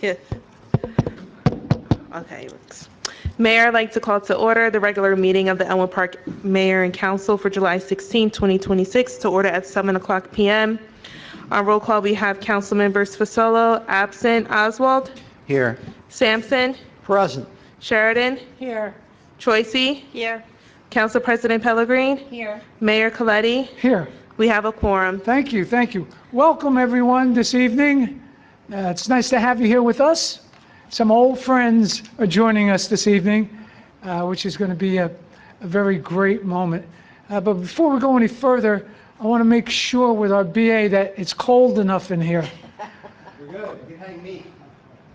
Yes. Okay. Mayor, I'd like to call to order the regular meeting of the Elmwood Park Mayor and Council for July 16, 2026, to order at 7 o'clock p.m. On roll call, we have Council Members Fasolo, absent. Oswald, Here. Sampson, Present. Sheridan, Here. Choisey, Here. Council President Pellegrin, Here. Mayor Coletti. Here. We have a quorum. Thank you. Thank you. Welcome, everyone, this evening. It's nice to have you here with us. Some old friends are joining us this evening, which is going to be a very great moment. But before we go any further, I want to make sure with our BA that it's cold enough in here. We're good. You can hang me.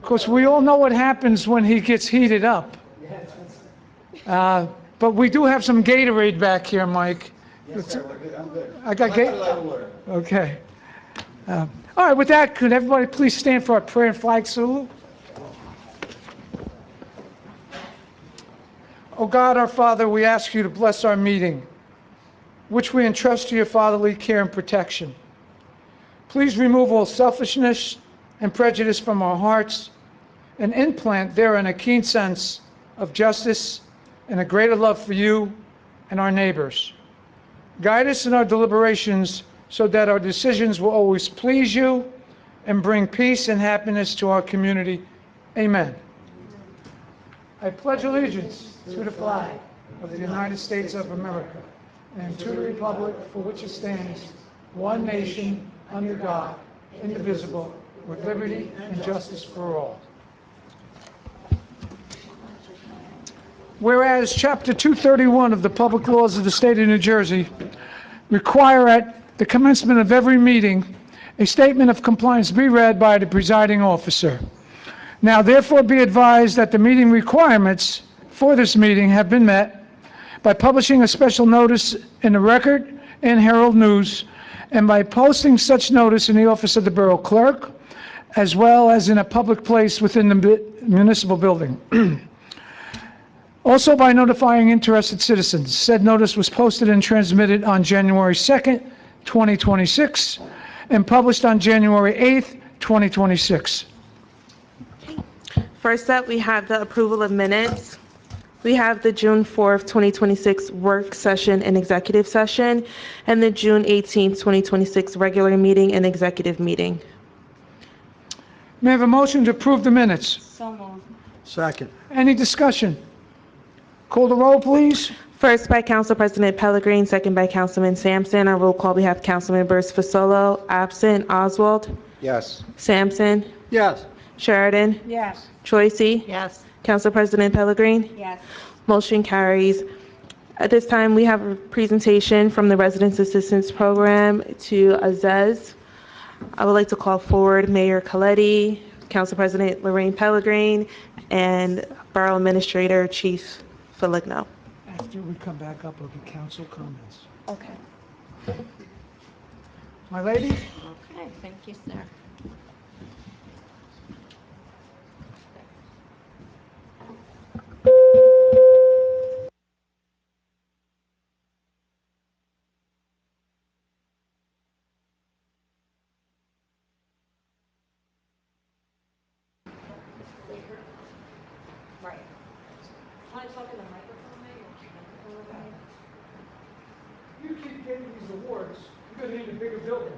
Of course, we all know what happens when he gets heated up. But we do have some Gatorade back here, Mike. Yes, sir. We're good. I'm good. I got Electrolyte water. Okay. All right, with that, could everybody please stand for our prayer and flag salute? Oh God, our Father, we ask you to bless our meeting, which we entrust to your fatherly care and protection. Please remove all selfishness and prejudice from our hearts and implant therein a keen sense of justice and a greater love for you and our neighbors. Guide us in our deliberations so that our decisions will always please you and bring peace and happiness to our community. Amen. I pledge allegiance to the flag of the United States of America and to the republic for which it stands, one nation, under God, indivisible, with liberty and justice for all. Whereas Chapter 231 of the Public Laws of the State of New Jersey require at the commencement of every meeting a statement of compliance be read by the presiding officer. Now therefore be advised that the meeting requirements for this meeting have been met by publishing a special notice in the Record and Herald News and by posting such notice in the office of the Borough Clerk as well as in a public place within the municipal building. Also by notifying interested citizens. Said notice was posted and transmitted on January 2nd, 2026, and published on January 8th, 2026. First up, we have the approval of minutes. We have the June 4th, 2026 work session and executive session, and the June 18th, 2026 regular meeting and executive meeting. May I have a motion to approve the minutes? So moved. Second. Any discussion? Call the roll, please. First by Council President Pellegrin, second by Councilman Sampson. On roll call, we have Councilmembers Fasolo, absent. Oswald, Yes. Sampson, Yes. Sheridan, Yes. Choisey, Yes. Council President Pellegrin. Yes. Motion carries. At this time, we have a presentation from the Residence Assistance Program to Azez. I would like to call forward Mayor Coletti, Council President Lorraine Pellegrin, and Borough Administrator Chief Feligno. After we come back up, it'll be council comments. Okay. My lady? Okay, thank you, sir. Right. Want to talk in the microphone, maybe? You keep getting these awards, you're gonna need a bigger building.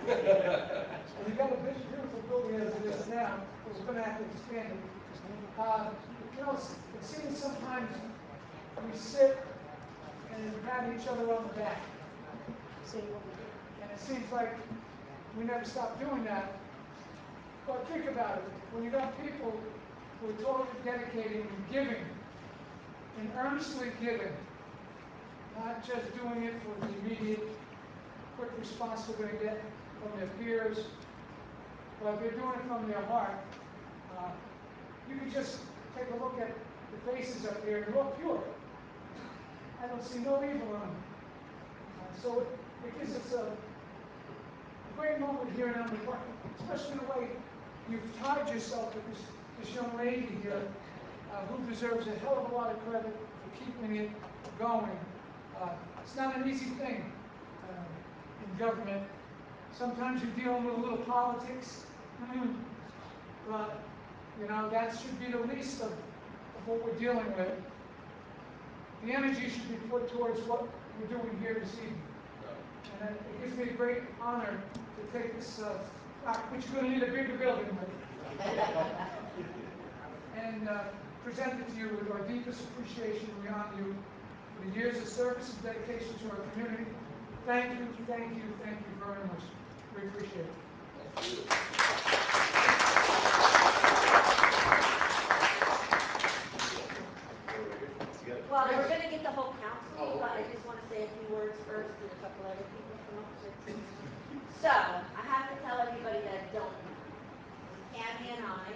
And you got a big, beautiful building as it is now, so we're gonna have to expand it. You know, it seems sometimes we sit and pat each other on the back. And it seems like we never stop doing that. But think about it, when you got people who are totally dedicated and giving, and earnestly giving, not just doing it for the immediate quick response they're going to get from their peers, but they're doing it from their heart. You can just take a look at the faces up here, and they're all pure. I don't see no evil in them. So it gives us a great moment here in Elmwood Park, especially the way you've tied yourself with this young lady here, who deserves a hell of a lot of credit for keeping it going. It's not an easy thing in government. Sometimes you're dealing with a little politics. but, you know, that should be the least of what we're dealing with. The energy should be put towards what we're doing here this evening. And it gives me a great honor to take this plaque, which you're going to need a bigger building with, and present it to you with our deepest appreciation. We honor you for the years of service and dedication to our community. Thank you, thank you, thank you very much. We appreciate it. Well, we're gonna get the whole council, but I just wanna say a few words first, and a couple other people come up with. So, I have to tell everybody that don't know. Tammy and I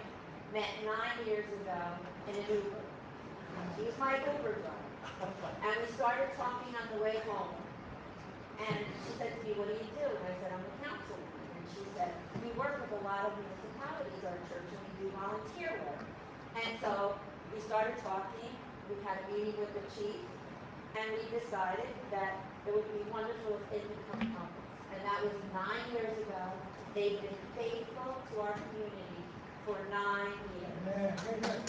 met 9 years ago in an Uber. She was my Uber driver. And we started talking on the way home. And she said to me, "What do you do?" And I said, "I'm a councilwoman." And she said, "We work with a lot of municipalities, our church, and we do volunteer work." And so we started talking. We had a meeting with the chief, and we decided that it would be wonderful if they could come help us. And that was 9 years ago. They've been faithful to our community for 9 years. Yeah, very good.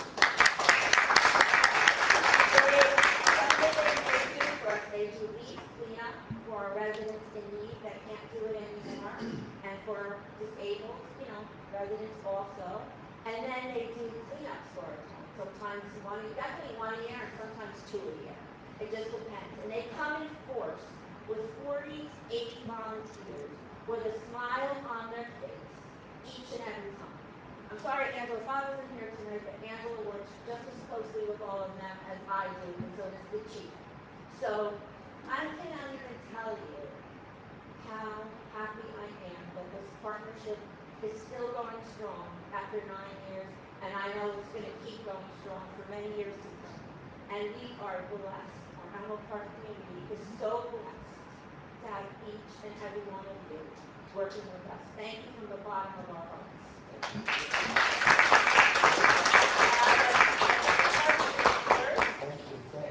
Something they do for us, they do leaf cleanup for our residents in need that can't do it anymore, and for disabled, you know, residents also. And then they do cleanups for us. Sometimes definitely 1 year, and sometimes 2 a year. It just depends. And they come in force with 48 volunteers with a smile on their face each and every time. I'm sorry, Angela's not wasn't here tonight, but Angela works just as closely with all of them as I do, and so does the chief. So I cannot even tell you how happy I am that this partnership is still going strong after 9 years, and I know it's going to keep going strong for many years to come. And we are blessed. Our Alamo Park community is so blessed to have each and every one of you working with us. Thank you from the bottom of our hearts.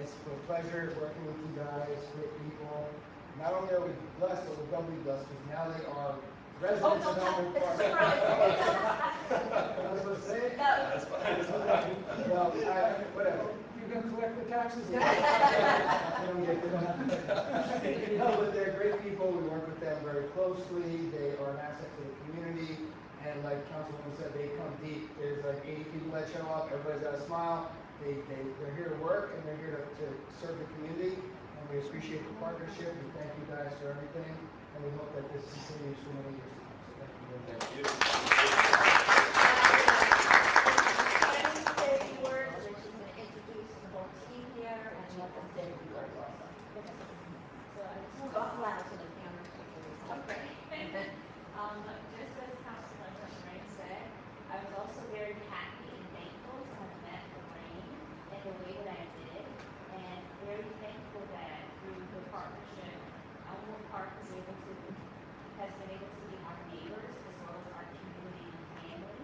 It's a pleasure working with you guys, great people. Not only are we blessed, but we're doubly blessed because now they are residents of Elmwood Park. I was supposed to say it? That's Well, whatever. You're gonna collect the taxes now? No, but they're great people. We work with them very closely. They are an asset to the community. And like Councilwoman said, they come deep. There's like 80 people that show up. Everybody's got a smile. They're here to work, and they're here to serve the community. And we appreciate the partnership. We thank you guys for everything. And we hope that this continues for many years to come. So thank you very much. Can you say a few words, and she's going to introduce the whole team here, and let them say a few words also. So talk loud to the camera. Okay. Just as Councilmember Lorraine said, I was also very happy and thankful to have met Lorraine in the way that I did, and very thankful that through the partnership, Elmwood Park has been able to be our neighbors as well as our community and family.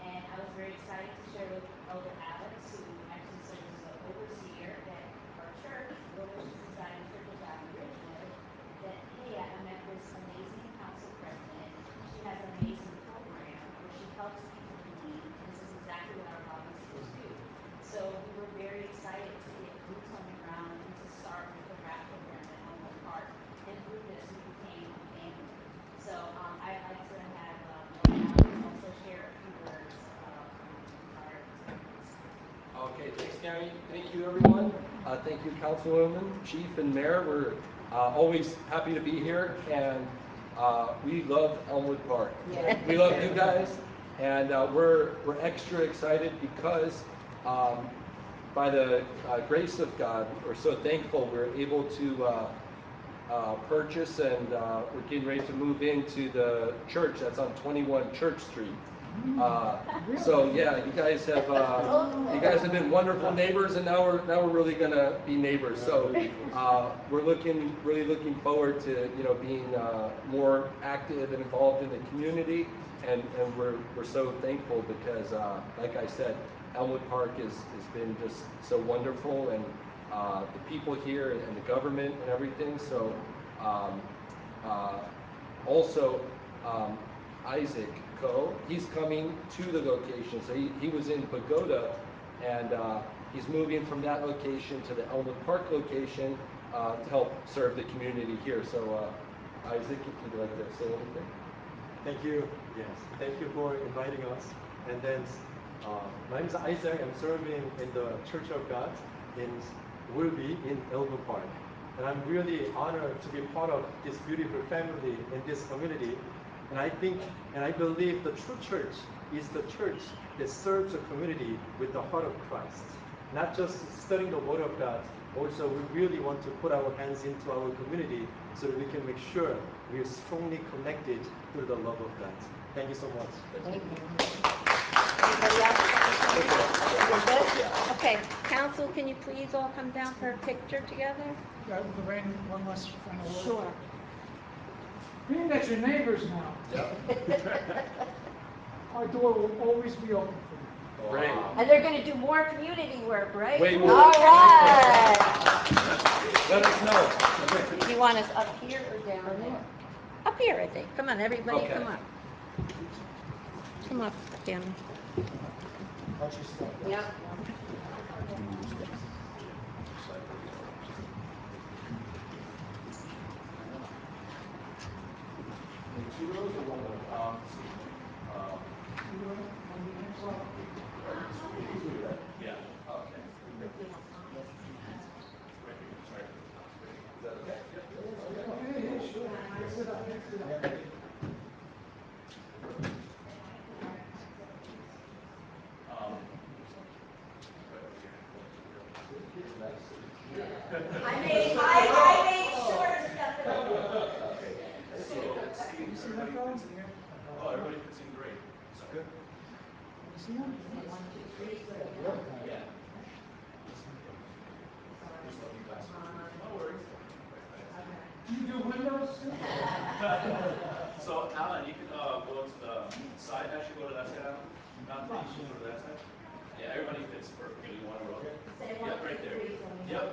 And I was very excited to share with Elder Alex, who actually serves as the overseer at our church, Revelation Society Church of God in Ridgewood, that hey, I met this amazing council president. She has an amazing program where she helps people in need, and this is exactly what our volunteers do. So we were very excited to get boots on the ground and to start with the RAP program at Elmwood Park, and through this we became a family. So I'd like to have Alex also share a few words from our experience. Okay, thanks, Gary. Thank you, everyone. Thank you, Councilwoman, Chief, and Mayor. We're always happy to be here, and we love Elmwood Park. Yeah. We love you guys, and we're extra excited because by the grace of God, we're so thankful we're able to purchase, and we're getting ready to move into the church that's on 21 Church Street. So yeah, you guys have been wonderful neighbors, and now we're really gonna be neighbors. So we're really looking forward to being more active and involved in the community, and we're so thankful because like I said, Elmwood Park has been just so wonderful, and the people here and the government and everything. So also Isaac Co. He's coming to the location. So he was in Pagoda, and he's moving from that location to the Elmwood Park location to help serve the community here. So Isaac, if you'd like to say anything. Thank you. Yes, thank you for inviting us. And then, my name is Isaac. I'm serving in the Church of God in Wilby in Elmwood Park. And I'm really honored to be part of this beautiful family in this community. And I think, and I believe the true church is the church that serves the community with the heart of Christ. Not just studying the Word of God, also we really want to put our hands into our community so that we can make sure we are strongly connected through the love of God. Thank you so much. Anybody else? We're good? Okay, council, can you please all come down for a picture together? Lorraine, one last final word. Sure. Being that you're neighbors now, our door will always be open for you. Great. And they're gonna do more community work, right? Way more. All right. Let us know. Do you want us up here or down there? Up here, I think. Come on, everybody, Okay. come up. Come up, Kim. Watch your step. Yep. I made sure to step it up. Oh, everybody fits in great. So good. Yeah. No worries. You do windows too? So Alan, you can go to the side. Actually, go to that side, Alan. Not the you go to that side. Yeah, everybody fits perfectly in one row. Yep, right there. Yep.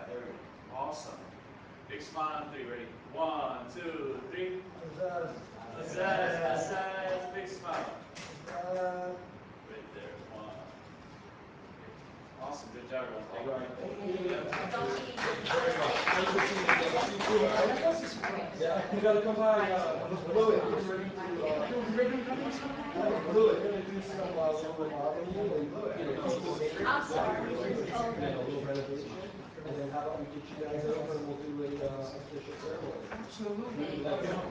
There we go. Awesome. Big smile on 3. Ready? 1, 2, 3. Says, big smile. Right there. 1. Awesome. Good job, everyone. Thank you. Yeah, you gotta come by. Louis, we're ready to. Louis, we're gonna do some little remodeling and I'm sorry. and a little renovation. And then how about we get you guys over and we'll do a official ceremony. Absolutely.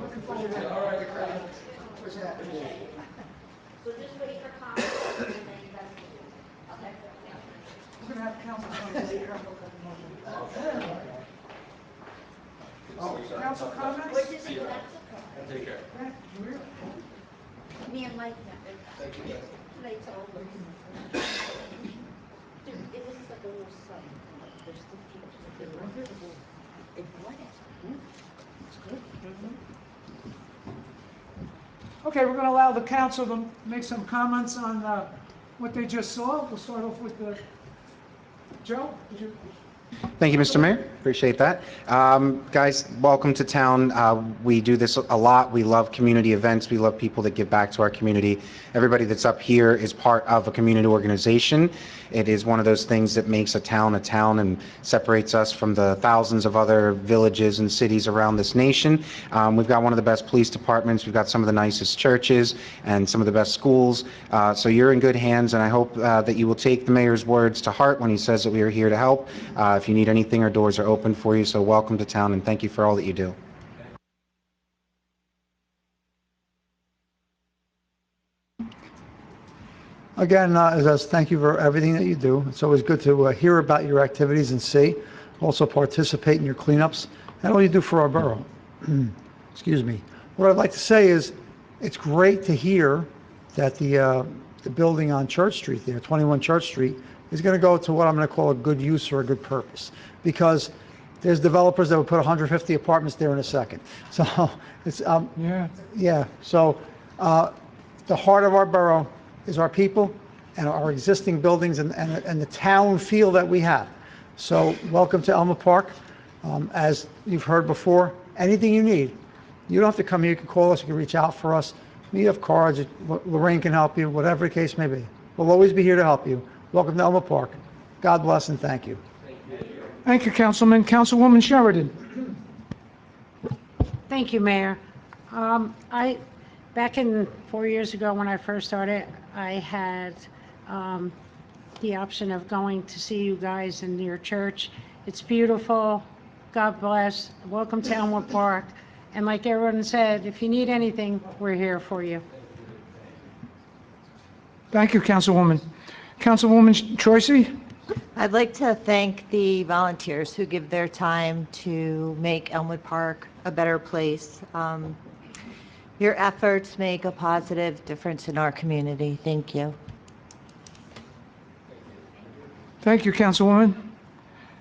Looking forward to it. All right, great. So just wait for comments and then you guys can do it. Okay. We're gonna have council comments. Council comments? We're just in council comments. Take care. Yeah, we're- Me and Mike never. Thank you, guys. They told us. Dude, it looks like a little site. There's still pictures. They bought it. Okay, we're gonna allow the council to make some comments on what they just saw. We'll start off with Joe. Did you? Thank you, Mr. Mayor. Appreciate that. Guys, welcome to town. We do this a lot. We love community events. We love people that give back to our community. Everybody that's up here is part of a community organization. It is one of those things that makes a town and separates us from the thousands of other villages and cities around this nation. We've got one of the best police departments. We've got some of the nicest churches and some of the best schools. So you're in good hands, and I hope that you will take the mayor's words to heart when he says that we are here to help. If you need anything, our doors are open for you, so welcome to town, and thank you for all that you do. Again, thank you for everything that you do. It's always good to hear about your activities and see. Also participate in your cleanups and all you do for our borough. Excuse me. What I'd like to say is it's great to hear that the building on Church Street there, 21 Church Street, is going to go to what I'm going to call a good use or a good purpose, because there's developers that would put 150 apartments there in a second. So it's yeah. So the heart of our borough is our people and our existing buildings and the town feel that we have. So welcome to Elmwood Park. As you've heard before, anything you need, you don't have to come here. You can call us. You can reach out for us. need of cards, Lorraine can help you, whatever the case may be. We'll always be here to help you. Welcome to Elma Park. God bless and thank you. Thank you, Councilman. Councilwoman Sheridan. Thank you, Mayor. Back in 4 years ago when I first started, I had the option of going to see you guys in your church. It's beautiful. God bless. Welcome to Elmwood Park. And like everyone said, if you need anything, we're here for you. Thank you, Councilwoman. Councilwoman Troisi? I'd like to thank the volunteers who give their time to make Elmwood Park a better place. Your efforts make a positive difference in our community. Thank you. Thank you, Councilwoman.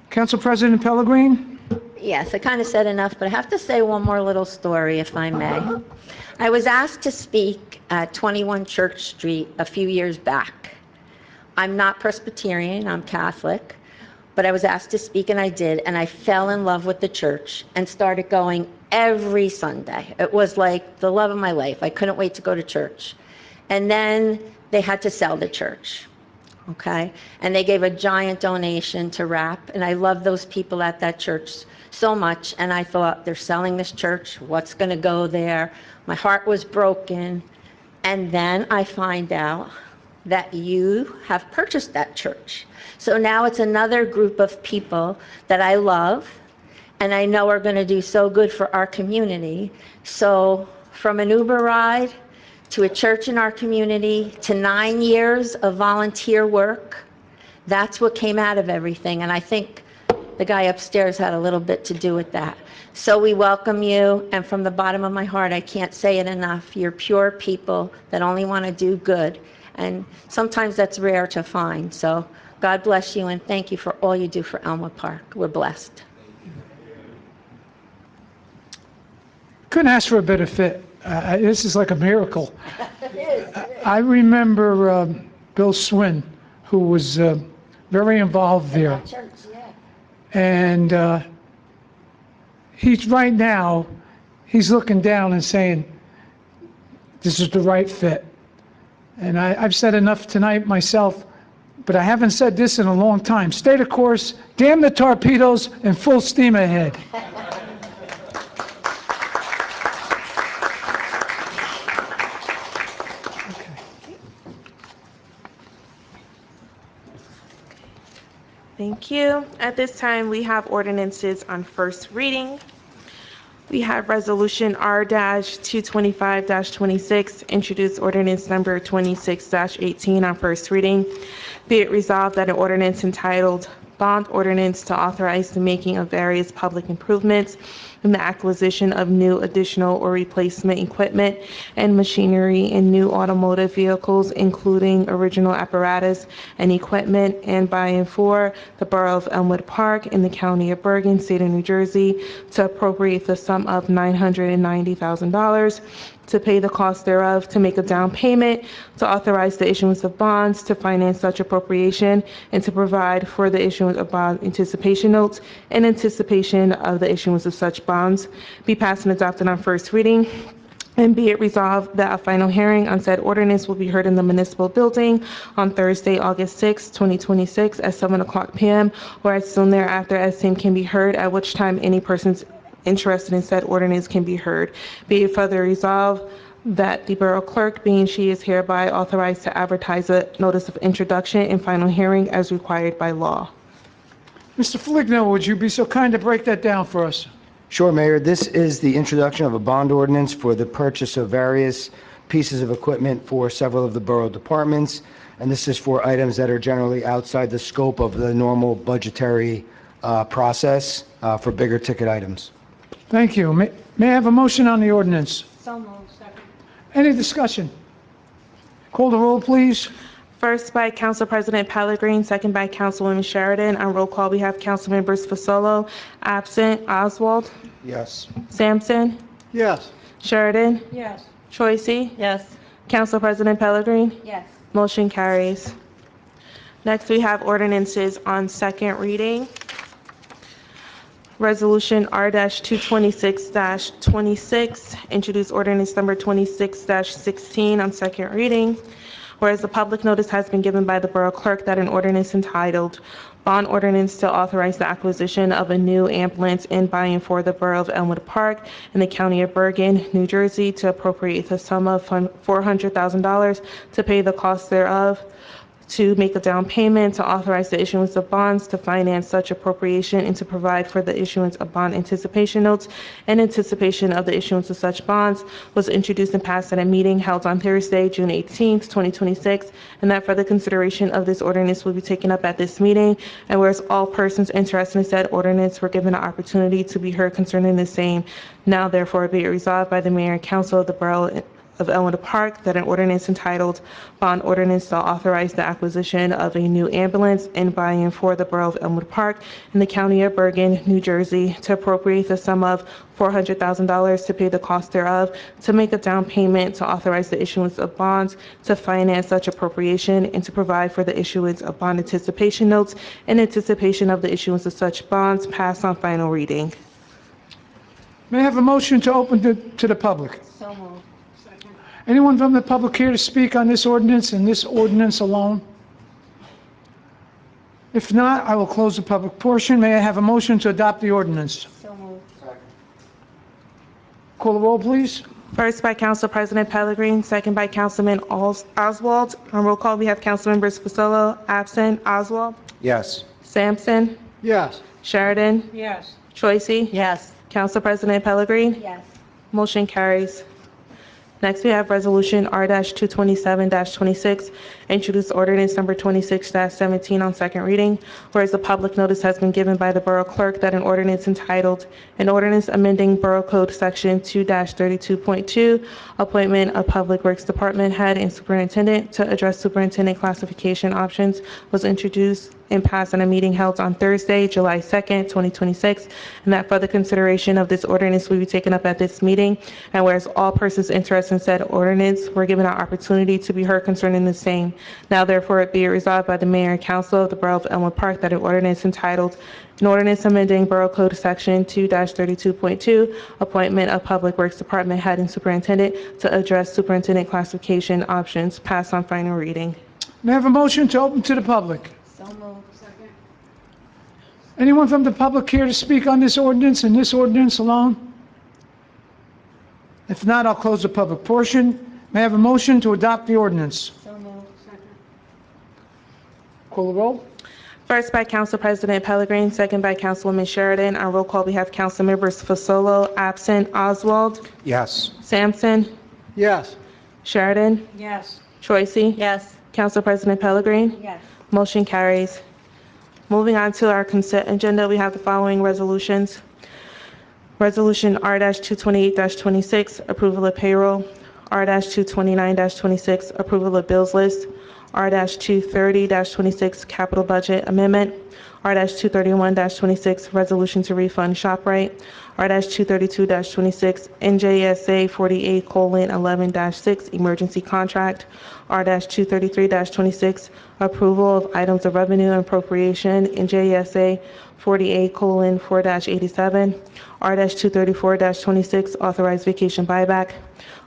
Council President Pellegrin? Yes, I kind of said enough, but I have to say one more little story, if I may. I was asked to speak at 21 Church Street a few years back. I'm not Presbyterian, I'm Catholic, but I was asked to speak and I did, and I fell in love with the church and started going every Sunday. It was like the love of my life. I couldn't wait to go to church. And then they had to sell the church. Okay, and they gave a giant donation to RAP, and I love those people at that church so much, and I thought, they're selling this church, what's going to go there? My heart was broken, and then I find out that you have purchased that church. So now it's another group of people that I love, and I know are going to do so good for our community. So from an Uber ride to a church in our community, to 9 years of volunteer work. That's what came out of everything, and I think the guy upstairs had a little bit to do with that. So we welcome you, and from the bottom of my heart, I can't say it enough. You're pure people that only want to do good, and sometimes that's rare to find. So God bless you, and thank you for all you do for Elmwood Park. We're blessed. Couldn't ask for a better fit. This is like a miracle. I remember Bill Swin, who was very involved there. Church, yeah. And he's right now, he's looking down and saying, this is the right fit. And I've said enough tonight myself, but I haven't said this in a long time. Stay the course, damn the torpedoes, and full steam ahead. Thank you. At this time, we have ordinances on first reading. We have Resolution R-225-26, introduced ordinance number 26-18 on first reading. Be it resolved that an ordinance entitled Bond Ordinance to authorize the making of various public improvements and the acquisition of new, additional, or replacement equipment and machinery in new automotive vehicles, including original apparatus and equipment, and by and for the Borough of Elmwood Park in the County of Bergen, State of New Jersey, to appropriate the sum of $990,000 to pay the cost thereof, to make a down payment, to authorize the issuance of bonds to finance such appropriation, and to provide for the issuance of bond anticipation notes in anticipation of the issuance of such bonds, be passed and adopted on first reading. And be it resolved that a final hearing on said ordinance will be heard in the municipal building on Thursday, August 6, 2026 at 7:00 p.m. or as soon thereafter as same can be heard, at which time any persons interested in said ordinance can be heard. Be it further resolved that the Borough Clerk, being she is hereby authorized to advertise a notice of introduction and final hearing as required by law. Mr. Foligno, would you be so kind to break that down for us? Sure, Mayor. This is the introduction of a bond ordinance for the purchase of various pieces of equipment for several of the borough departments, and this is for items that are generally outside the scope of the normal budgetary process for bigger ticket items. Thank you. May I have a motion on the ordinance? So moved. Second. Any discussion? Call the roll, please. First by Council President Pellegrin, second by Councilwoman Sheridan. On roll call, we have Councilmembers Fasolo, absent. Oswald, Yes. Sampson, Yes. Sheridan, Yes. Troisi, Yes. Council President Pellegrin. Yes. Motion carries. Next, we have ordinances on second reading. Resolution R-226-26, introduce ordinance number 26-16 on second reading. Whereas the public notice has been given by the Borough Clerk that an ordinance entitled Bond Ordinance to Authorize the Acquisition of a New Ambulance in by and for the Borough of Elmwood Park in the County of Bergen, New Jersey, to appropriate the sum of $400,000 to pay the cost thereof, to make a down payment, to authorize the issuance of bonds, to finance such appropriation, and to provide for the issuance of bond anticipation notes in anticipation of the issuance of such bonds, was introduced and passed at a meeting held on Thursday, June 18th, 2026, and that further consideration of this ordinance will be taken up at this meeting, and whereas all persons interested in said ordinance were given an opportunity to be heard concerning the same, now therefore be it resolved by the Mayor and Council of the Borough of Elmwood Park that an ordinance entitled Bond Ordinance to Authorize the Acquisition of a New Ambulance in by and for the Borough of Elmwood Park in the County of Bergen, New Jersey, to appropriate the sum of $400,000 to pay the cost thereof, to make a down payment, to authorize the issuance of bonds, to finance such appropriation, and to provide for the issuance of bond anticipation notes in anticipation of the issuance of such bonds, passed on final reading. May I have a motion to open to the public? So moved. Anyone from the public here to speak on this ordinance and this ordinance alone? If not, I will close the public portion. May I have a motion to adopt the ordinance? So moved. Call the roll, please. First by Council President Pellegrin, second by Councilman Oswald. On roll call, we have Councilmembers Fasolo, absent, Oswald, Yes. Sampson, Yes. Sheridan, Yes. Choisy. Yes. Council President Pellegrin. Yes. Motion carries. Next, we have Resolution R-227-26, introduced ordinance number 26-17 on second reading, whereas the public notice has been given by the Borough Clerk that an ordinance entitled, an ordinance amending Borough Code Section 2-32.2, appointment of Public Works Department Head and Superintendent to address superintendent classification options, was introduced and passed in a meeting held on Thursday, July 2nd, 2026, and that further consideration of this ordinance will be taken up at this meeting, and whereas all persons interested in said ordinance were given an opportunity to be heard concerning the same, now therefore it be it resolved by the Mayor and Council of the Borough of Elmwood Park that an ordinance entitled, an ordinance amending Borough Code Section 2-32.2, appointment of Public Works Department Head and Superintendent to address superintendent classification options, passed on final reading. May I have a motion to open to the public? So moved. Second. Anyone from the public here to speak on this ordinance and this ordinance alone? If not, I'll close the public portion. May I have a motion to adopt the ordinance? So moved. Second. Call the roll. First by Council President Pellegrin, second by Councilwoman Sheridan. On roll call, we have Councilmembers Fasolo, absent, Oswald, Yes. Sampson, Yes. Sheridan, Yes. Choisy. Yes. Council President Pellegrin. Yes. Motion carries. Moving on to our consent agenda, we have the following resolutions. Resolution R-228-26, approval of payroll. R-229-26, approval of bills list. R-230-26, capital budget amendment. R-231-26, resolution to refund ShopRite. R-232-26, NJSA 48:11-6, emergency contract. R-233-26, approval of items of revenue and appropriation, NJSA 48:4-87. R-234-26, authorized vacation buyback.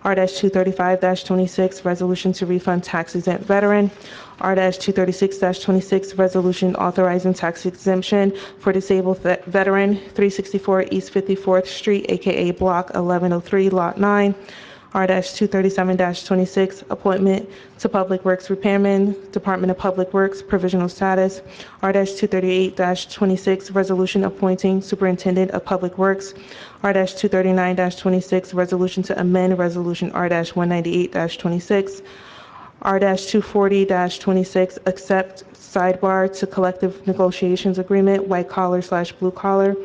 R-235-26, resolution to refund tax exempt veteran. R-236-26, resolution authorizing tax exemption for disabled veteran, 364 East 54th Street, AKA Block 1103, Lot 9. R-237-26, appointment to Public Works Repairman, Department of Public Works, provisional status. R-238-26, resolution appointing Superintendent of Public Works. R-239-26, resolution to amend Resolution R-198-26. R-240-26, accept sidebar to collective negotiations agreement, white collar/blue collar.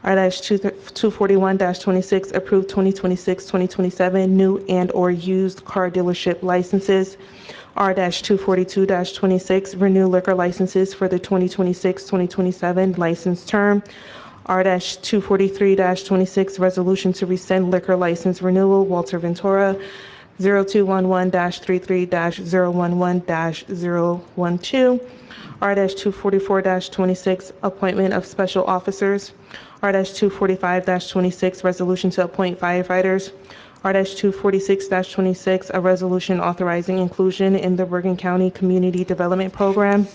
R-241-26, approve 2026-2027 new and/or used car dealership licenses. R-242-26, renew liquor licenses for the 2026-2027 license term. R-243-26, resolution to rescind liquor license renewal, Walter Ventura. 0211-33-011-012, R-244-26, appointment of special officers, R-245-26, resolution to appoint firefighters, R-246-26, a resolution authorizing inclusion in the Bergen County Community Development Program,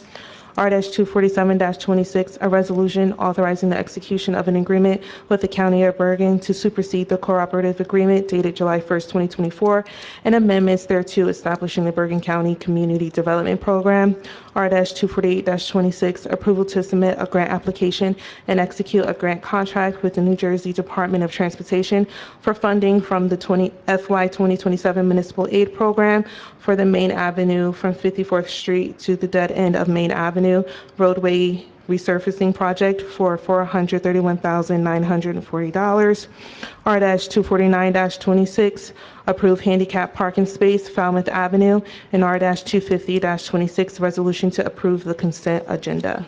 R-247-26, a resolution authorizing the execution of an agreement with the County of Bergen to supersede the cooperative agreement dated July 1st, 2024, and amendments thereto establishing the Bergen County Community Development Program, R-248-26, approval to submit a grant application and execute a grant contract with the New Jersey Department of Transportation for funding from the FY 2027 Municipal Aid Program for the Main Avenue from 54th Street to the dead end of Main Avenue roadway resurfacing project for $431,940. R-249-26, approve handicap parking space Falmouth Avenue, and R-250-26, resolution to approve the consent agenda.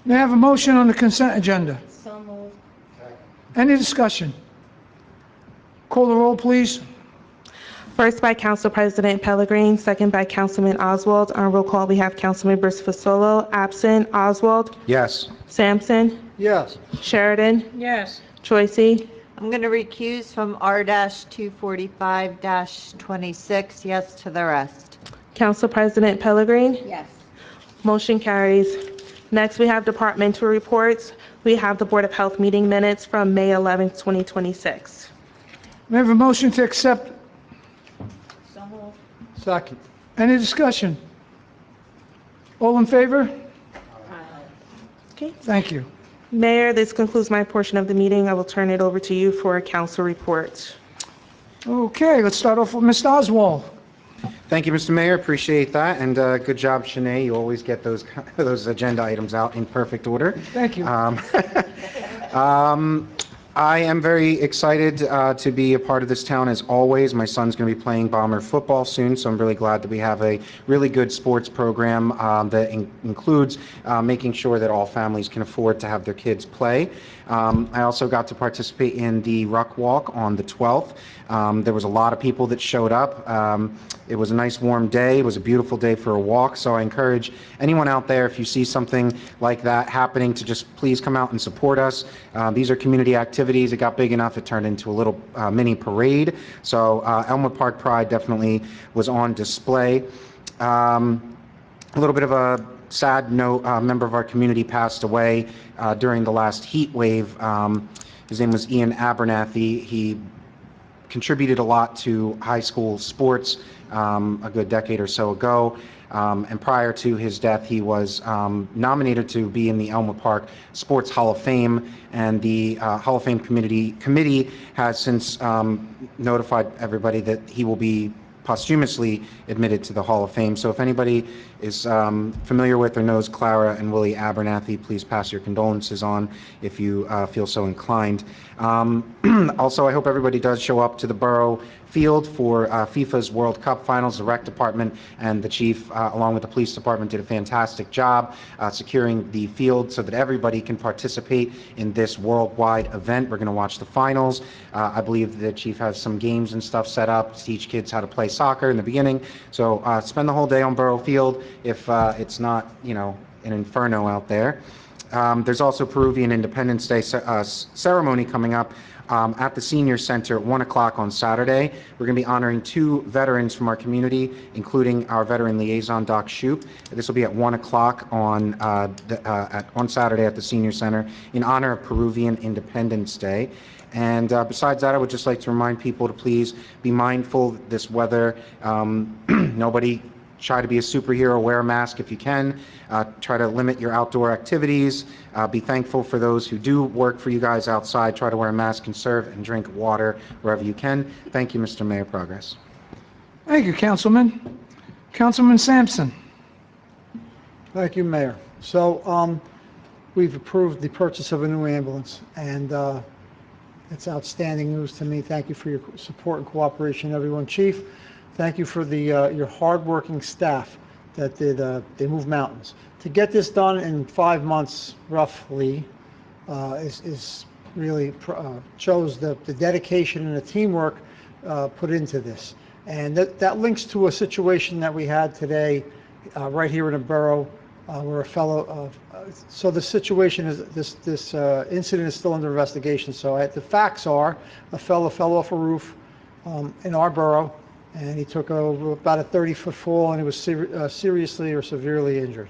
May I have a motion on the consent agenda? So moved. Any discussion? Call the roll, please. First by Council President Pellegrin, second by Councilman Oswald. On roll call, we have Councilmembers Fasolo, absent, Oswald, Yes. Sampson, Yes. Sheridan, Yes. Choisy, I'm going to recuse from R-245-26. Yes to the rest. Council President Pellegrin. Yes. Motion carries. Next, we have departmental reports. We have the Board of Health meeting minutes from May 11th, 2026. May I have a motion to accept? So moved. Second. Any discussion? All in favor? Okay. Thank you. Mayor, this concludes my portion of the meeting. I will turn it over to you for a council report. Okay, let's start off with Mr. Oswald. Thank you, Mr. Mayor. Appreciate that. And good job, Shanae. You always get those those agenda items out in perfect order. Thank you. I am very excited to be a part of this town as always. My son's going to be playing Bomber football soon, so I'm really glad that we have a really good sports program that includes making sure that all families can afford to have their kids play. I also got to participate in the Ruck Walk on the 12th. There was a lot of people that showed up. It was a nice warm day. It was a beautiful day for a walk, so I encourage anyone out there, if you see something like that happening, to just please come out and support us. These are community activities. It got big enough, it turned into a little mini parade. So Elmwood Park Pride definitely was on display. A little bit of a sad note, a member of our community passed away during the last heat wave. His name was Ian Abernathy. He contributed a lot to high school sports a good decade or so ago. And prior to his death, he was nominated to be in the Elmwood Park Sports Hall of Fame, and the Hall of Fame committee has since notified everybody that he will be posthumously admitted to the Hall of Fame. So if anybody is familiar with or knows Clara and Willie Abernathy, please pass your condolences on if you feel so inclined. Also, I hope everybody does show up to the Borough Field for FIFA's World Cup Finals. The rec department and the chief, along with the police department, did a fantastic job securing the field so that everybody can participate in this worldwide event. We're going to watch the finals. I believe the chief has some games and stuff set up to teach kids how to play soccer in the beginning. So spend the whole day on Borough Field if it's not, you know, an inferno out there. There's also Peruvian Independence Day ceremony coming up at the Senior Center at 1 o'clock on Saturday. We're going to be honoring 2 veterans from our community, including our veteran liaison, Doc Shoup. This will be at 1 o'clock on Saturday at the Senior Center in honor of Peruvian Independence Day. And besides that, I would just like to remind people to please be mindful of this weather. Nobody try to be a superhero, wear a mask if you can. Try to limit your outdoor activities. Be thankful for those who do work for you guys outside. Try to wear a mask, conserve and drink water wherever you can. Thank you, Mr. Mayor. Progress. Thank you, Councilman. Councilman Sampson. Thank you, Mayor. So we've approved the purchase of a new ambulance, and it's outstanding news to me. Thank you for your support and cooperation, everyone. Chief, thank you for your hardworking staff that they move mountains. To get this done in 5 months, roughly, is really shows the dedication and the teamwork put into this. And that links to a situation that we had today right here in the borough where a fellow, so the situation is, this incident is still under investigation. So the facts are, a fellow fell off a roof in our borough, and he took about a 30-foot fall, and he was seriously or severely injured.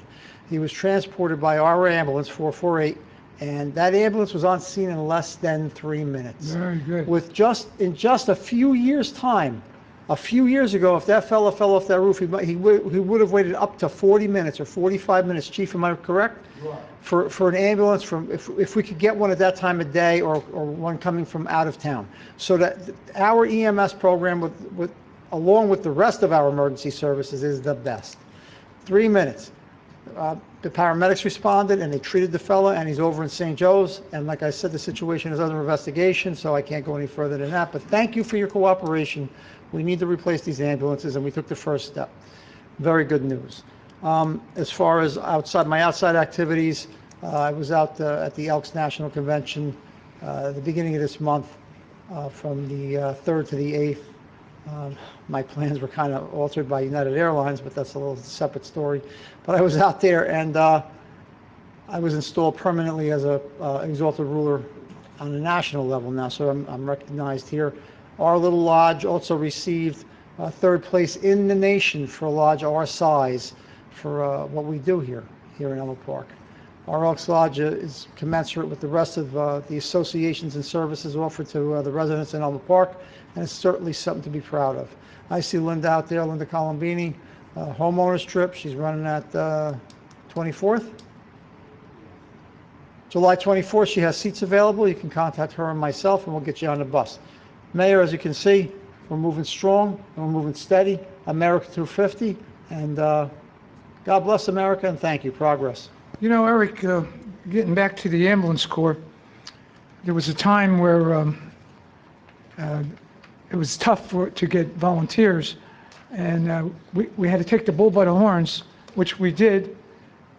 He was transported by our ambulance, 448, and that ambulance was on scene in less than 3 minutes. Very good. In just a few years' time, a few years ago, if that fellow fell off that roof, he would have waited up to 40 minutes or 45 minutes. Chief, am I correct? You are. For an ambulance if we could get one at that time of day or one coming from out of town. So that our EMS program along with the rest of our emergency services is the best. 3 minutes. The paramedics responded and they treated the fella, and he's over in St. Joe's. And like I said, the situation is under investigation, so I can't go any further than that. But thank you for your cooperation. We need to replace these ambulances, and we took the first step. Very good news. As far as my outside activities, I was out at the Elks National Convention at the beginning of this month, from the 3rd to the 8th. My plans were kind of altered by United Airlines, but that's a little separate story. But I was out there, and I was installed permanently as a exalted ruler on a national level now, so I'm recognized here. Our little lodge also received third place in the nation for a lodge our size for what we do here in Elmwood Park. Our Elks Lodge is commensurate with the rest of the associations and services offered to the residents in Elmwood Park, and it's certainly something to be proud of. I see Linda out there, Linda Colombini, homeowners trip. She's running at 24th. July 24th, she has seats available. You can contact her and myself, and we'll get you on the bus. Mayor, as you can see, we're moving strong and we're moving steady. America 250, and God bless America, and thank you. Progress. You know, Eric, getting back to the ambulance corps, there was a time where it was tough to get volunteers, and we had to take the bull by the horns, which we did,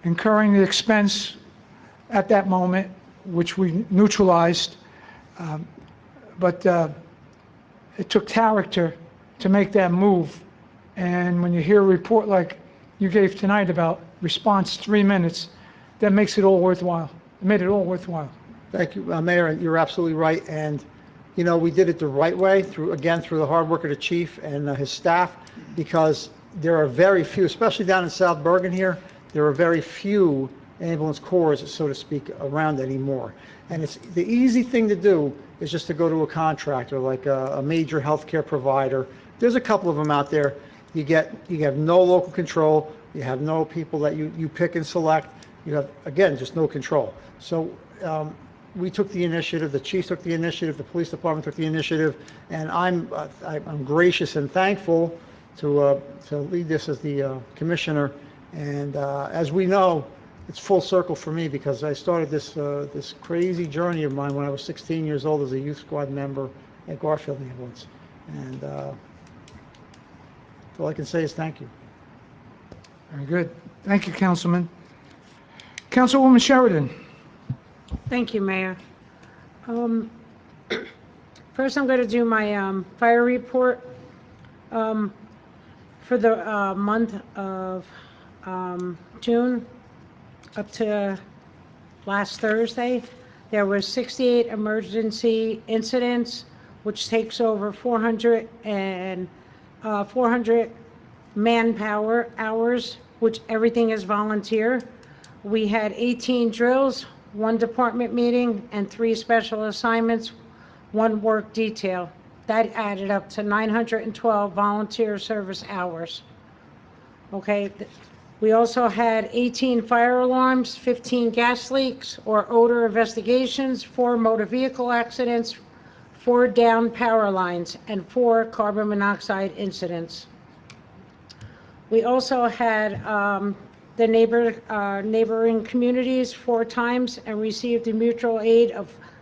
incurring the expense at that moment, which we neutralized. But it took character to make that move. And when you hear a report like you gave tonight about response 3 minutes, that makes it all worthwhile. It made it all worthwhile. Thank you, Mayor. You're absolutely right. And, you know, we did it the right way through the hard work of the chief and his staff, because there are very few, especially down in South Bergen here, there are very few ambulance corps, so to speak, around anymore. And it's the easy thing to do is just to go to a contractor like a major healthcare provider. There's a couple of them out there. You have no local control. You have no people that you pick and select. You have, again, just no control. So we took the initiative. The chief took the initiative. The police department took the initiative, and I'm gracious and thankful to lead this as the commissioner. And as we know, it's full circle for me, because I started this crazy journey of mine when I was 16 years old as a youth squad member at Garfield Ambulance. And all I can say is thank you. Very good. Thank you, Councilman. Councilwoman Sheridan. Thank you, Mayor. First, I'm going to do my fire report. For the month of June up to last Thursday, there were 68 emergency incidents, which takes over 400 manpower hours, which everything is volunteer. We had 18 drills, 1 department meeting, and 3 special assignments, 1 work detail. That added up to 912 volunteer service hours. Okay, we also had 18 fire alarms, 15 gas leaks or odor investigations, 4 motor vehicle accidents, 4 down power lines, and 4 carbon monoxide incidents. We also had the neighboring communities 4 times and received a mutual aid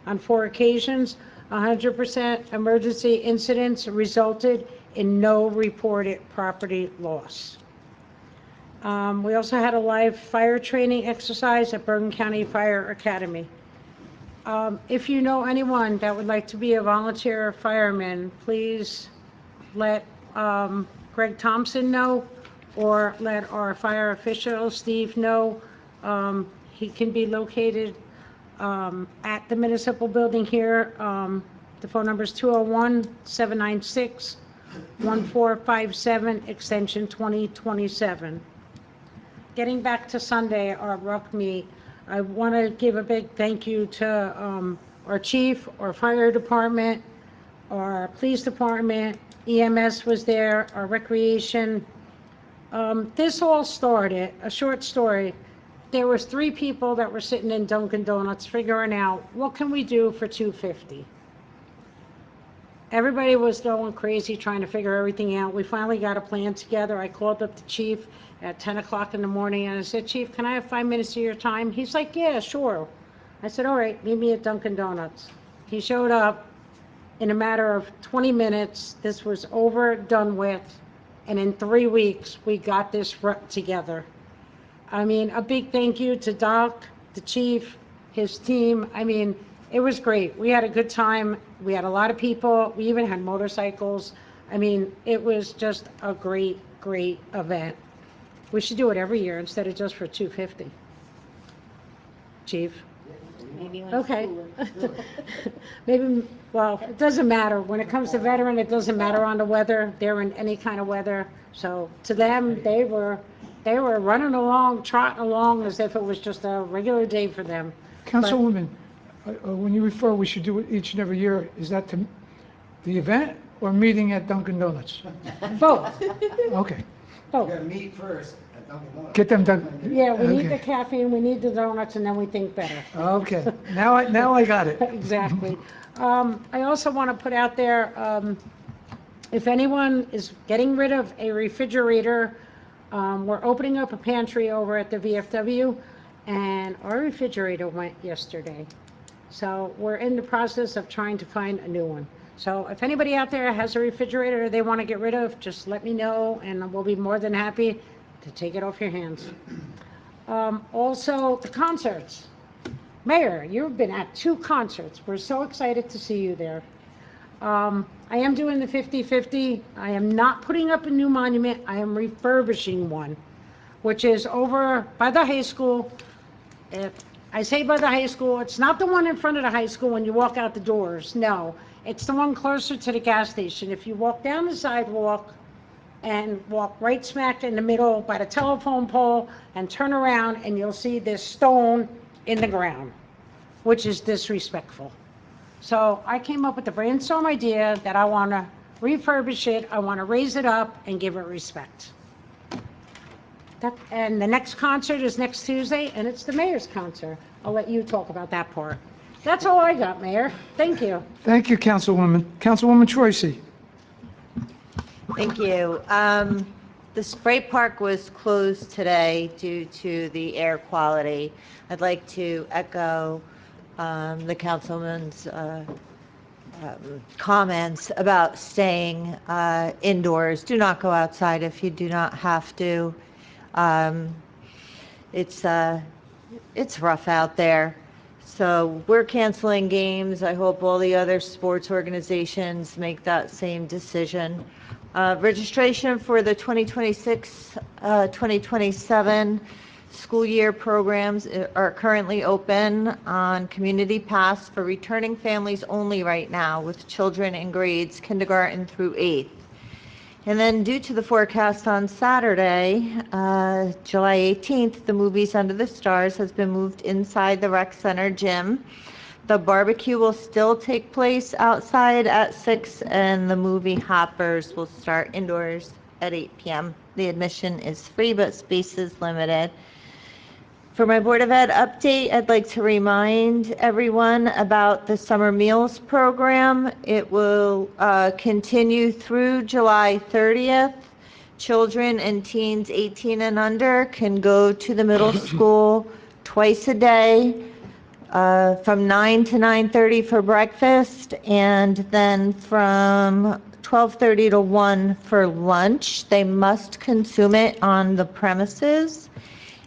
on 4 occasions. 100% emergency incidents resulted in no reported property loss. We also had a live fire training exercise at Bergen County Fire Academy. If you know anyone that would like to be a volunteer fireman, please let Greg Thompson know, or let our fire official, Steve, know. He can be located at the municipal building here. The phone number is 201-796-1457, extension 2027. Getting back to Sunday, our ruck meet, I want to give a big thank you to our chief, our fire department, our police department, EMS was there, our recreation. This all started, a short story. There was 3 people that were sitting in Dunkin' Donuts figuring out, what can we do for $2.50? Everybody was going crazy trying to figure everything out. We finally got a plan together. I called up the chief at 10 o'clock in the morning and I said, Chief, can I have 5 minutes of your time? He's like, yeah, sure. I said, all right, meet me at Dunkin' Donuts. He showed up. In a matter of 20 minutes, this was over, done with, and in 3 weeks, we got this together. I mean, a big thank you to Doc, the chief, his team. I mean, it was great. We had a good time. We had a lot of people. We even had motorcycles. I mean, it was just a great, great event. We should do it every year instead of just for $2.50. Chief? Okay. Maybe, well, it doesn't matter. When it comes to veteran, it doesn't matter on the weather. They're in any kind of weather. So to them, they were running along, trotting along as if it was just a regular day for them. Councilwoman, when you refer we should do it each and every year, is that to the event or meeting at Dunkin' Donuts? Both, Okay, both. meet first at Dunkin' Donuts. get them done. Yeah, we need the Okay. caffeine, we need the donuts, and then we think better. Okay, now I got it. Exactly. I also want to put out there, if anyone is getting rid of a refrigerator, we're opening up a pantry over at the VFW, and our refrigerator went yesterday. So we're in the process of trying to find a new one. So if anybody out there has a refrigerator they want to get rid of, just let me know, and we'll be more than happy to take it off your hands. Also, the concerts. Mayor, you've been at 2 concerts. We're so excited to see you there. I am doing the 50-50. I am not putting up a new monument. I am refurbishing one, which is over by the high school. If I say by the high school, it's not the one in front of the high school when you walk out the doors. No, it's the one closer to the gas station. If you walk down the sidewalk and walk right smack in the middle by the telephone pole and turn around, and you'll see this stone in the ground, which is disrespectful. So I came up with the brainstorm idea that I want to refurbish it, I want to raise it up and give it respect. And the next concert is next Tuesday, and it's the mayor's concert. I'll let you talk about that part. That's all I got, Mayor. Thank you. Thank you, Councilwoman. Councilwoman Troisi. Thank you. The spray park was closed today due to the air quality. I'd like to echo the councilman's comments about staying indoors. Do not go outside if you do not have to. It's rough out there. So we're canceling games. I hope all the other sports organizations make that same decision. Registration for the 2026-2027 school year programs are currently open on Community Pass for returning families only right now, with children in grades kindergarten through 8th. And then due to the forecast on Saturday, July 18th, the Movies Under the Stars has been moved inside the rec center gym. The barbecue will still take place outside at 6, and the movie Hoppers will start indoors at 8 p.m. The admission is free, but space is limited. For my Board of Ed update, I'd like to remind everyone about the summer meals program. It will continue through July 30th. Children and teens 18 and under can go to the middle school twice a day from 9 to 9:30 for breakfast, and then from 12:30 to 1 for lunch. They must consume it on the premises.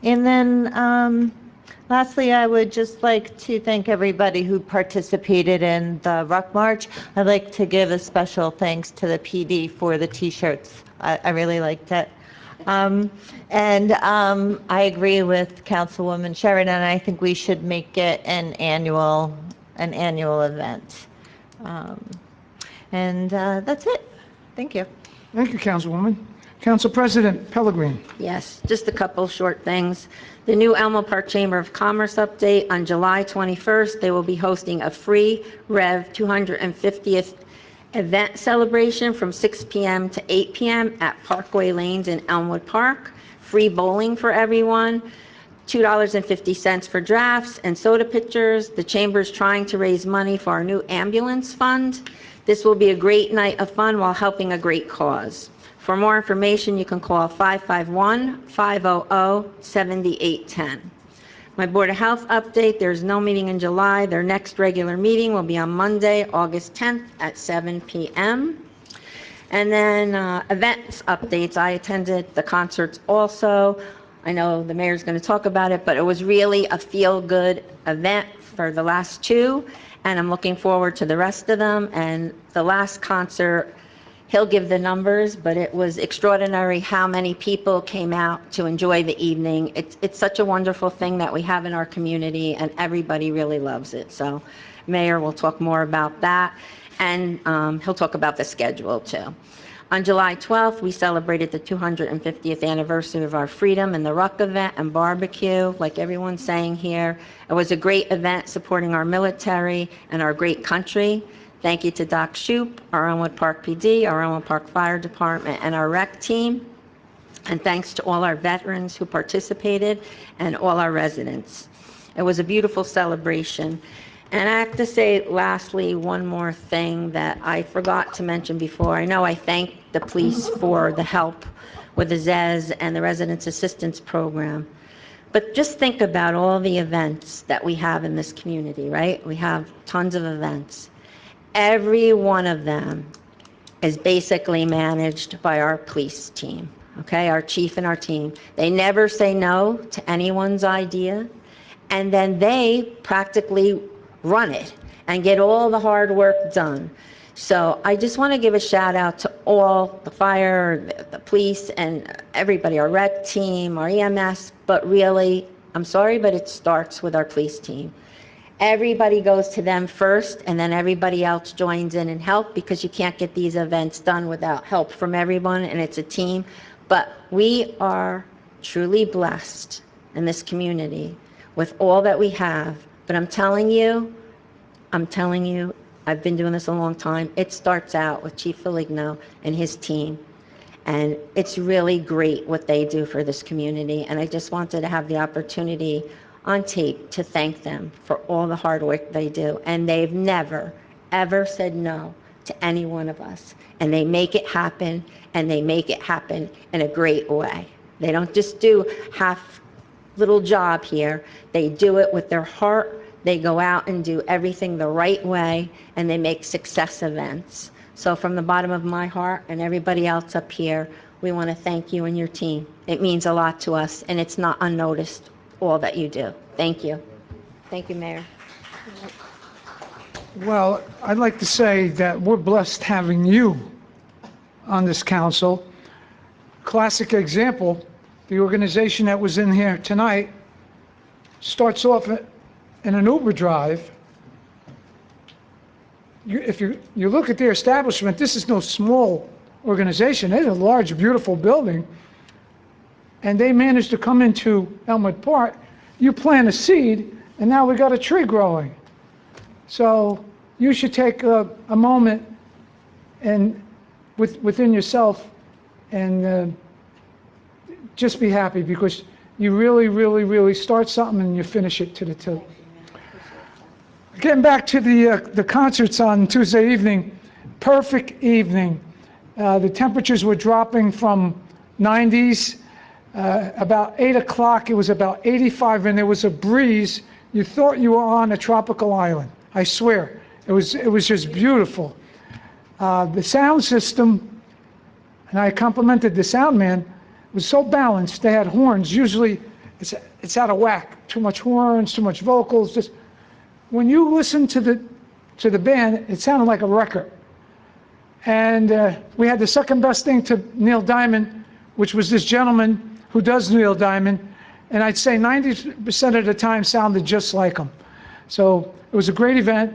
And then Lastly, I would just like to thank everybody who participated in the Ruck March. I'd like to give a special thanks to the PD for the T-shirts. I really liked it. I agree with Councilwoman Sheridan. I think we should make it an annual event. That's it. Thank you. Thank you, Councilwoman. Council President Pellegrini. Yes, just a couple short things. The new Elmo Park Chamber of Commerce update on July 21st, they will be hosting a free Rev 250th event celebration from 6 p.m. to 8 p.m. at Parkway Lanes in Elmwood Park. Free bowling for everyone. $2.50 for drafts and soda pitchers. The chamber is trying to raise money for our new ambulance fund. This will be a great night of fun while helping a great cause. For more information, you can call 551-500-7810. My Board of Health update, there's no meeting in July. Their next regular meeting will be on Monday, August 10th at 7 p.m. And then events updates. I attended the concerts also. I know the mayor's going to talk about it, but it was really a feel-good event for the last two, and I'm looking forward to the rest of them. And the last concert, he'll give the numbers, but it was extraordinary how many people came out to enjoy the evening. It's such a wonderful thing that we have in our community, and everybody really loves it. So Mayor will talk more about that, and he'll talk about the schedule too. On July 12th, we celebrated the 250th anniversary of our Freedom and the Ruck event and barbecue, like everyone's saying here. It was a great event supporting our military and our great country. Thank you to Doc Shoup, our Elmwood Park PD, our Elmwood Park Fire Department, and our rec team. And thanks to all our veterans who participated and all our residents. It was a beautiful celebration. And I have to say, lastly, one more thing that I forgot to mention before. I know I thank the police for the help with the ZES and the Residents Assistance Program. But just think about all the events that we have in this community, right? We have tons of events. Every one of them is basically managed by our police team, okay? Our chief and our team. They never say no to anyone's idea. And then they practically run it and get all the hard work done. So I just want to give a shout out to all the fire, the police, and everybody, our rec team, our EMS, but really, I'm sorry, but it starts with our police team. Everybody goes to them first, and then everybody else joins in and help, because you can't get these events done without help from everyone, and it's a team. But we are truly blessed in this community with all that we have. But I'm telling you, I've been doing this a long time. It starts out with Chief Foligno and his team. And it's really great what they do for this community. And I just wanted to have the opportunity on tape to thank them for all the hard work they do. And they've never, ever said no to any one of us. And they make it happen, and they make it happen in a great way. They don't just do half little job here. They do it with their heart. They go out and do everything the right way, and they make success events. So from the bottom of my heart and everybody else up here, we want to thank you and your team. It means a lot to us, and it's not unnoticed, all that you do. Thank you. Thank you, Mayor. Well, I'd like to say that we're blessed having you on this council. Classic example, the organization that was in here tonight starts off in an Uber drive. If you look at their establishment, this is no small organization. It's a large, beautiful building. And they managed to come into Elmwood Park. You plant a seed, and now we got a tree growing. So you should take a moment and within yourself and just be happy, because you really, really, really start something and you finish it to the tilt. Getting back to the concerts on Tuesday evening, perfect evening. The temperatures were dropping from 90s. About 8 o'clock, it was about 85, and there was a breeze. You thought you were on a tropical island. I swear, it was just beautiful. The sound system, and I complimented the sound man, was so balanced. They had horns. Usually it's out of whack. Too much horns, too much vocals. Just when you listen to the band, it sounded like a record. And we had the second best thing to Neil Diamond, which was this gentleman who does Neil Diamond, and I'd say 90% of the time sounded just like him. So it was a great event.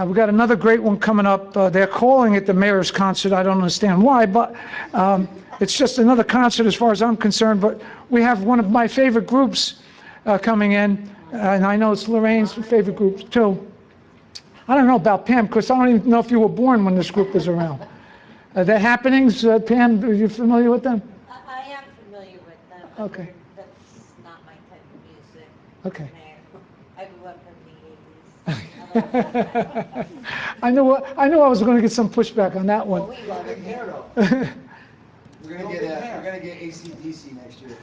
We got another great one coming up. They're calling it the Mayor's Concert. I don't understand why, but it's just another concert as far as I'm concerned. But we have one of my favorite groups coming in, and I know it's Lorraine's favorite group too. I don't know about Pam, because I don't even know if you were born when this group was around. The Happenings, Pam, are you familiar with them? I am familiar with them. Okay. That's not my type of music. Okay. I grew up in the 80s. I knew I was going to get some pushback on that one. We love it here though. We're gonna get AC/DC next year.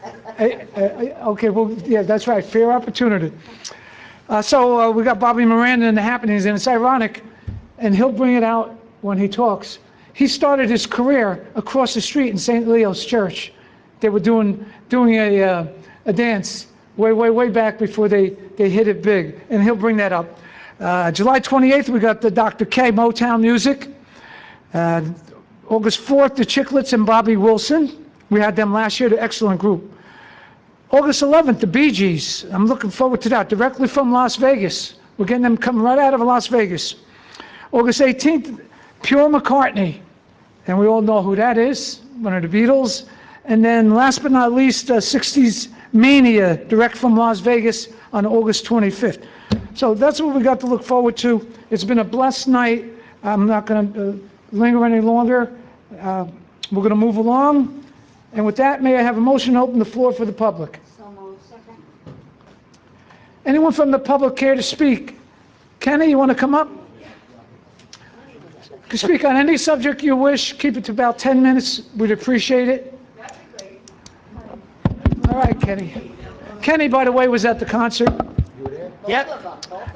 Okay, well, yeah, that's right, fair opportunity. So we got Bobby Miranda and the Happenings, and it's ironic, and he'll bring it out when he talks. He started his career across the street in St. Leo's Church. They were doing a dance way back before they hit it big, and he'll bring that up. July 28th, we got the Dr. K Motown Music. August 4th, the Chicklets and Bobby Wilson. We had them last year, the excellent group. August 11th, the Bee Gees. I'm looking forward to that, directly from Las Vegas. We're getting them coming right out of Las Vegas. August 18th, Pure McCartney. And we all know who that is, one of the Beatles. And then last but not least, 60s Mania, direct from Las Vegas on August 25th. So that's what we got to look forward to. It's been a blessed night. I'm not going to linger any longer. We're going to move along. And with that, may I have a motion to open the floor for the public? So moved. Second. Anyone from the public care to speak? Kenny, you want to come up? You can speak on any subject you wish. Keep it to about 10 minutes. We'd appreciate it. All right, Kenny. Kenny, by the way, was at the concert. Yep.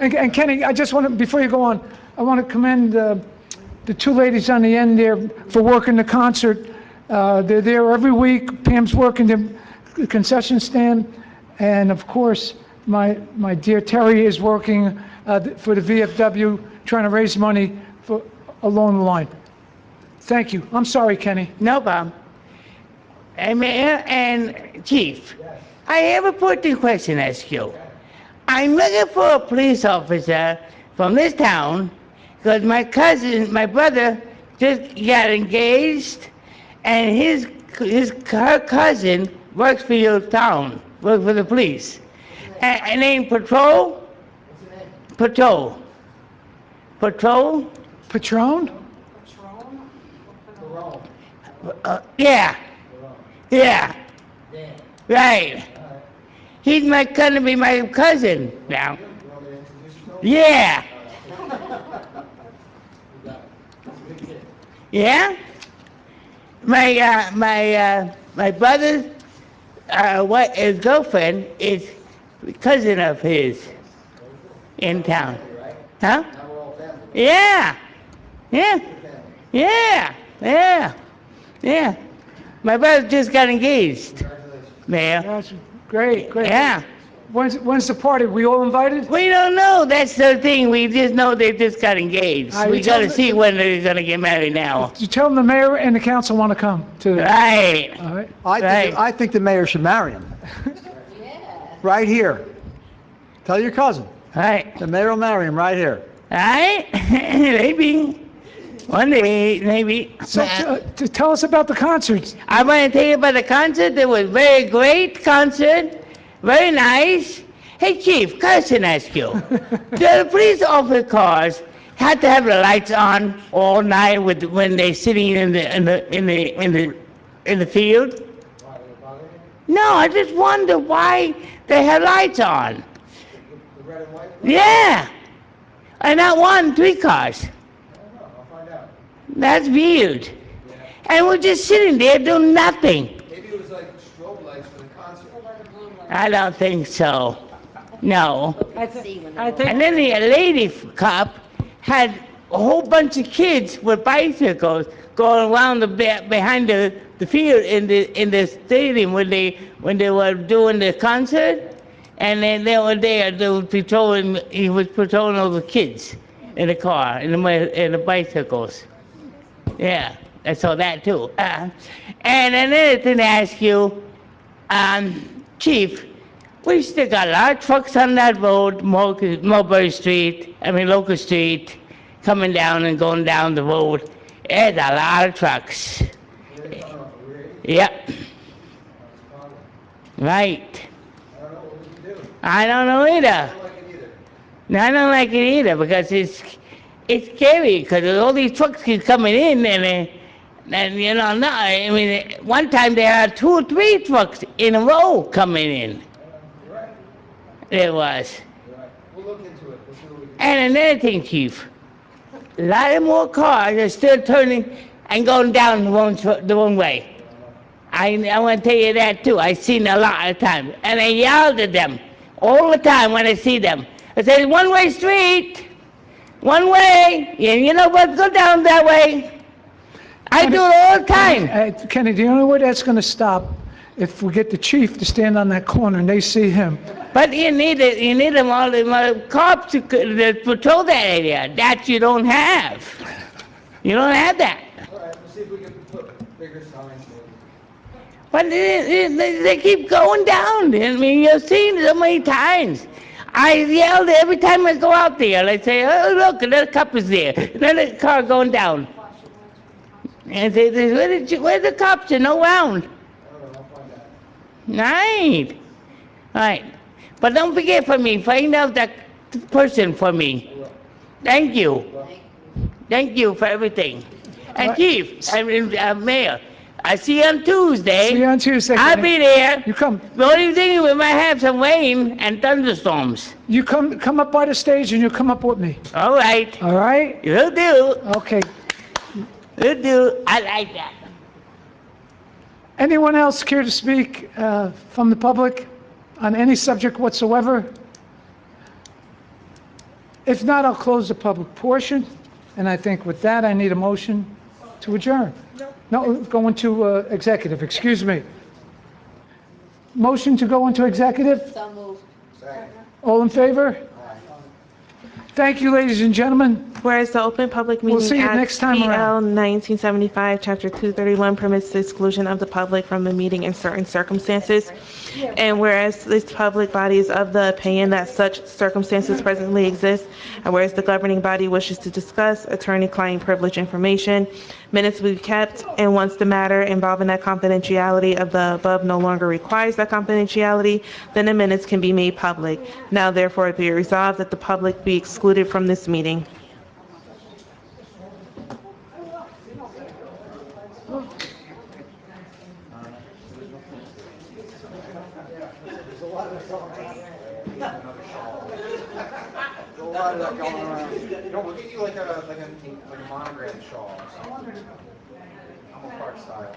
And Kenny, I just want to, before you go on, I want to commend the two ladies on the end there for working the concert. They're there every week. Pam's working the concession stand. And of course, my dear Terry is working for the VFW, trying to raise money for along the line. Thank you. I'm sorry, Kenny. No problem. Mayor and Chief, I have a important question to ask you. I'm looking for a police officer from this town because my brother just got engaged, and her cousin works for your town, works for the police. And named Patrol? Patrol. Patrol? Patron? Yeah. Yeah. Right. He's gonna be my cousin now. Yeah. Yeah. My brother's his girlfriend is a cousin of his in town. Huh? Yeah. Yeah. Yeah. Yeah. Yeah. My brother just got engaged. Mayor. That's great. Yeah. When's the party? We all invited? We don't know. That's the thing. We just know they just got engaged. We you got to told see when they're going to get married now. You tell them the mayor and the council want to come to the... Right. All right. I think the mayor should marry him. Right here. Tell your cousin. Right. The mayor will marry him right here. Right? Maybe. One day, maybe. So tell us about the concerts. I want to tell you about the concert. It was a very great concert. Very nice. Hey, Chief, question ask you. The police officer cars had to have the lights on all night when they're sitting in the field? No, I just wonder why they had lights on. The red and white? Yeah. And not one, 3 cars. I'll find out. That's weird. And we're just sitting there doing nothing. Maybe it was like strobe lights for the concert. I don't think so. No. I think, And then the lady cop had a whole bunch of kids with bicycles going around behind the field in the stadium when they were doing the concert, and then they were there. They were patrolling. He was patrolling all the kids in the car, in the bicycles. Yeah, I saw that too. And another thing to ask you, Chief, we still got a lot of trucks on that road, Mulberry Street, Locust Street, coming down and going down the road. There's a lot of trucks. Yep. Right. I don't know either. No, I don't like it either because it's scary because all these trucks keep coming in and you know, no, I mean, one time there had 2 or 3 trucks in a row coming in. There was. We'll look into it. We'll see what we can do. And another thing, Chief, a lot of more cars are still turning and going down the wrong way. I want to tell you that too. I've seen a lot of times. And I yelled at them all the time when I see them. I said, one-way street, one way, and you know what, go down that way. I do it all the time. Kenny, the only way that's going to stop if we get the chief to stand on that corner and they see him. But you need them all the cops to patrol that area. That you don't have. You don't have that. All right, we'll see if we can put bigger signs. But they keep going down. I mean, you've seen it so many times. I yelled every time I go out there. I say, oh, look, another cop is there. Another car going down. And they say, where the cops? They're no round. Right. Right. But don't forget for me. Find out that person for me. Thank you. Thank you for everything. And Chief, Mayor, I see you on Tuesday. See you on Tuesday. I'll Kenny. be there. You come. The only thing, we might have some rain and thunderstorms. You come up by the stage and you come up with me. All right. All right? Will do. Okay. Will do. I like that. Anyone else care to speak from the public on any subject whatsoever? If not, I'll close the public portion. And I think with that, I need a motion to adjourn. No, go into executive, excuse me. Motion to go into executive? So moved. All in favor? Thank you, ladies and gentlemen. Whereas the Open Public We'll Meeting see you Act, next time PL around. 1975, Chapter 231 permits the exclusion of the public from the meeting in certain circumstances. And whereas this public body is of the opinion that such circumstances presently exist, and whereas the governing body wishes to discuss attorney-client privilege information, minutes will be kept, and once the matter involving that confidentiality of the above no longer requires that confidentiality, then the minutes can be made public. Now therefore be resolved that the public be excluded from this meeting. There's a lot of that going around. No, we'll get you like a monogram shawl or something. I'm a park style.